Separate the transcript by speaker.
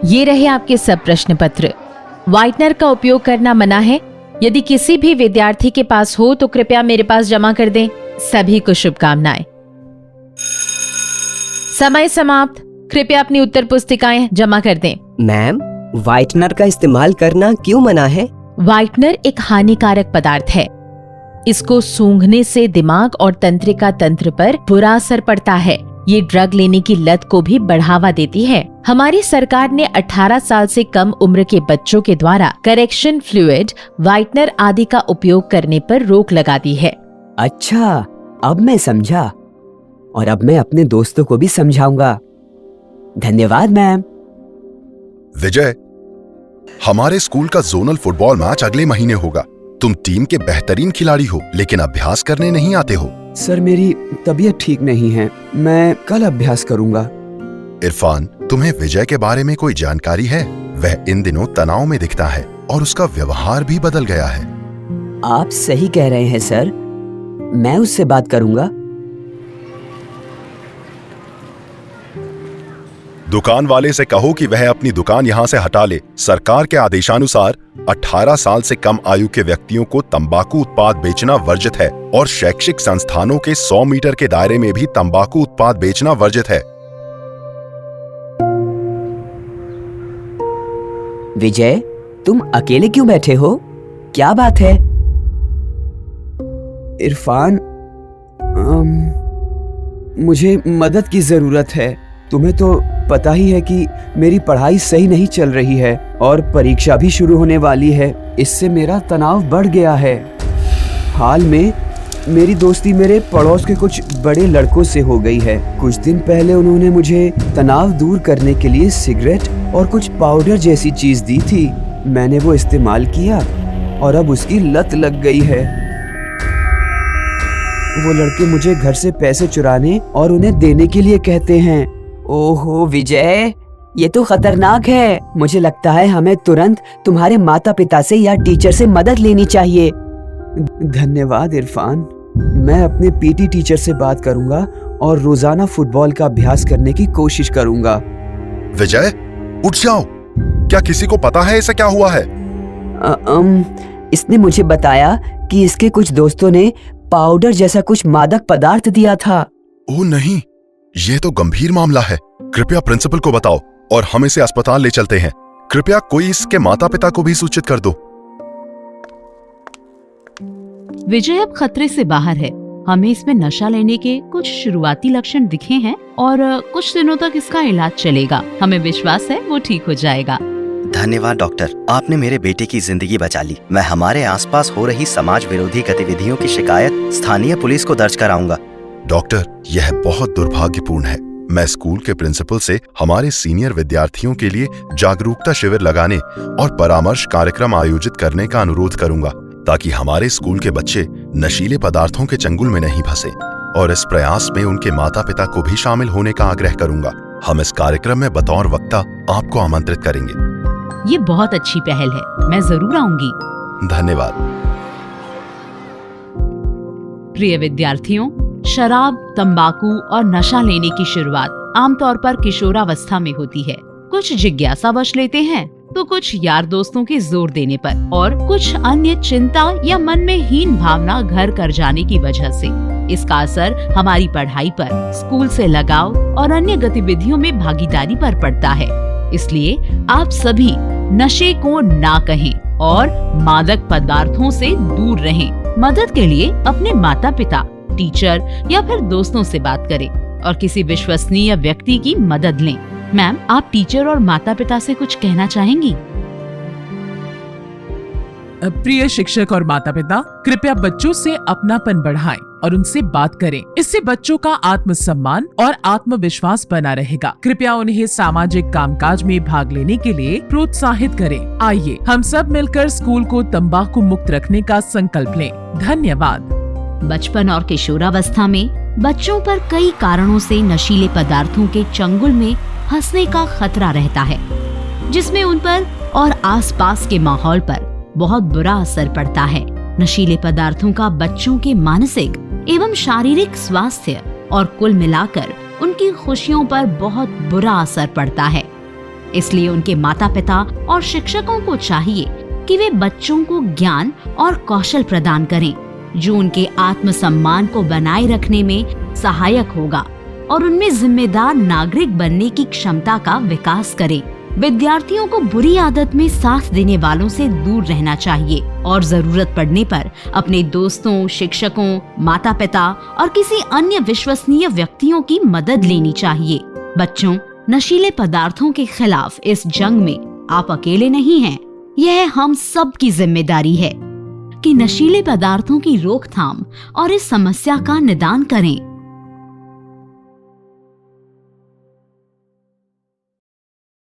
Speaker 1: ये रहे आपके सब प्रश्न पत्र। व्हाइटनर का उपयोग करना मना है। यदि किसी भी विद्यार्थी के पास हो तो कृपया मेरे पास जमा कर दें। सभी को शुभकामनाएं। समय समाप्त। कृपया अपनी उत्तर पुस्तिकाएं जमा कर दें।
Speaker 2: मैम, व्हाइटनर का इस्तेमाल करना क्यों मना है?
Speaker 1: व्हाइटनर एक हानिकारक पदार्थ है। इसको सूंघने से दिमाग और तंत्रिका तंत्र पर बुरा असर पड़ता है। ये ड्रग लेने की लत को भी बढ़ावा देती है। हमारी सरकार ने 18 साल से कम उम्र के बच्चों के द्वारा करेक्शन फ्लूइड, व्हाइटनर आदि का उपयोग करने पर रोक लगा दी है।
Speaker 2: अच्छा, अब मैं समझा और अब मैं अपने दोस्तों को भी समझाऊंगा। धन्यवाद मैम।
Speaker 3: विजय, हमारे स्कूल का जोनल फुटबॉल मैच अगले महीने होगा। तुम टीम के बेहतरीन खिलाड़ी हो, लेकिन अभ्यास करने नहीं आते हो।
Speaker 4: सर, मेरी तबीयत ठीक नहीं है। मैं कल अभ्यास करूंगा।
Speaker 3: इरफान, तुम्हें विजय के बारे में कोई जानकारी है? वह इन दिनों तनाव में दिखता है और उसका व्यवहार भी बदल गया है।
Speaker 2: आप सही कह रहे हैं सर, मैं उससे बात करूंगा।
Speaker 3: दुकान वाले से कहो कि वह अपनी दुकान यहाँ से हटा ले। सरकार के आदेशानुसार 18 साल से कम आयु के व्यक्तियों को तंबाकू उत्पाद बेचना वर्जित है और शैक्षिक संस्थानों के 100 मीटर के दायरे में भी तंबाकू उत्पाद बेचना वर्जित है।
Speaker 2: विजय, तुम अकेले क्यों बैठे हो? क्या बात है?
Speaker 4: इरफान, मुझे मदद की जरूरत है। तुम्हें तो पता ही है कि मेरी पढ़ाई सही नहीं चल रही है और परीक्षा भी शुरू होने वाली है। इससे मेरा तनाव बढ़ गया है। हाल में मेरी दोस्ती मेरे पड़ोस के कुछ बड़े लड़कों से हो गई है। कुछ दिन पहले उन्होंने मुझे तनाव दूर करने के लिए सिगरेट और कुछ पाउडर जैसी चीज दी थी। मैंने वो इस्तेमाल किया और अब उसकी लत लग गई है। वो लड़के मुझे घर से पैसे चुराने और उन्हें देने के लिए कहते हैं।
Speaker 2: ओहो विजय, ये तो खतरनाक है। मुझे लगता है हमें तुरंत तुम्हारे माता पिता से या टीचर से मदद लेनी चाहिए।
Speaker 4: धन्यवाद इरफान। मैं अपने पीटी टीचर से बात करूंगा और रोजाना फुटबॉल का अभ्यास करने की कोशिश करूंगा।
Speaker 3: विजय, उठ जाओ। क्या किसी को पता है इसे क्या हुआ है?
Speaker 2: इसने मुझे बताया कि इसके कुछ दोस्तों ने पाउडर जैसा कुछ मादक पदार्थ दिया था।
Speaker 3: ओह नहीं, ये तो गंभीर मामला है। कृपया प्रिंसिपल को बताओ और हम इसे अस्पताल ले चलते हैं। कृपया कोई इसके माता पिता को भी सूचित कर दो।
Speaker 5: विजय अब खतरे से बाहर है। हमें इसमें नशा लेने के कुछ शुरुआती लक्षण दिखे हैं और कुछ दिनों तक इसका इलाज चलेगा। हमें विश्वास है वो ठीक हो जाएगा।
Speaker 6: धन्यवाद डॉक्टर, आपने मेरे बेटे की जिंदगी बचा ली। मैं हमारे आसपास हो रही समाज विरोधी गतिविधियों की शिकायत स्थानीय पुलिस को दर्ज कराऊंगा।
Speaker 3: डॉक्टर, यह बहुत दुर्भाग्यपूर्ण है। मैं स्कूल के प्रिंसिपल से हमारे सीनियर विद्यार्थियों के लिए जागरूकता शिविर लगाने और परामर्श कार्यक्रम आयोजित करने का अनुरोध करूंगा, ताकि हमारे स्कूल के बच्चे नशीले पदार्थों के चंगुल में नहीं फंसे। और इस प्रयास में उनके माता पिता को भी शामिल होने का आग्रह करूंगा। हम इस कार्यक्रम में बतौर वक्ता आपको आमंत्रित करेंगे।
Speaker 5: ये बहुत अच्छी पहल है, मैं जरूर आऊंगी।
Speaker 3: धन्यवाद।
Speaker 5: प्रिय विद्यार्थियों, शराब, तंबाकू और नशा लेने की शुरुआत आमतौर पर किशोरावस्था में होती है। कुछ जिज्ञासावश लेते हैं तो कुछ यार दोस्तों के जोर देने पर और कुछ अन्य चिंता या मन में हीन भावना घर कर जाने की वजह से। इसका असर हमारी पढ़ाई पर, स्कूल से लगाव और अन्य गतिविधियों में भागीदारी पर पड़ता है। इसलिए आप सभी नशे को ना कहें और मादक पदार्थों से दूर रहें। मदद के लिए अपने माता पिता, टीचर या फिर दोस्तों से बात करें और किसी विश्वसनीय व्यक्ति की मदद लें। मैम, आप टीचर और माता पिता से कुछ कहना चाहेंगी?
Speaker 7: प्रिय शिक्षक और माता पिता, कृपया बच्चों से अपनापन बढ़ाएं और उनसे बात करें। इससे बच्चों का आत्मसम्मान और आत्मविश्वास बना रहेगा। कृपया उन्हें सामाजिक कामकाज में भाग लेने के लिए प्रोत्साहित करें। आइए हम सब मिलकर स्कूल को तंबाकू मुक्त रखने का संकल्प लें। धन्यवाद।
Speaker 5: बचपन और किशोरावस्था में बच्चों पर कई कारणों से नशीले पदार्थों के चंगुल में फंसने का खतरा रहता है, जिसमें उन पर और आसपास के माहौल पर बहुत बुरा असर पड़ता है। नशीले पदार्थों का बच्चों के मानसिक एवं शारीरिक स्वास्थ्य और कुल मिलाकर उनकी खुशियों पर बहुत बुरा असर पड़ता है। इसलिए उनके माता पिता और शिक्षकों को चाहिए कि वे बच्चों को ज्ञान और कौशल प्रदान करें जो उनके आत्मसम्मान को बनाए रखने में सहायक होगा और उनमें जिम्मेदार नागरिक बनने की क्षमता का विकास करें। विद्यार्थियों को बुरी आदत में साथ देने वालों से दूर रहना चाहिए और जरूरत पड़ने पर अपने दोस्तों, शिक्षकों, माता पिता और किसी अन्य विश्वसनीय व्यक्तियों की मदद लेनी चाहिए। बच्चों, नशीले पदार्थों के खिलाफ इस जंग में आप अकेले नहीं हैं। यह हम सब की जिम्मेदारी है कि नशीले पदार्थों की रोकथाम और इस समस्या का निदान करें।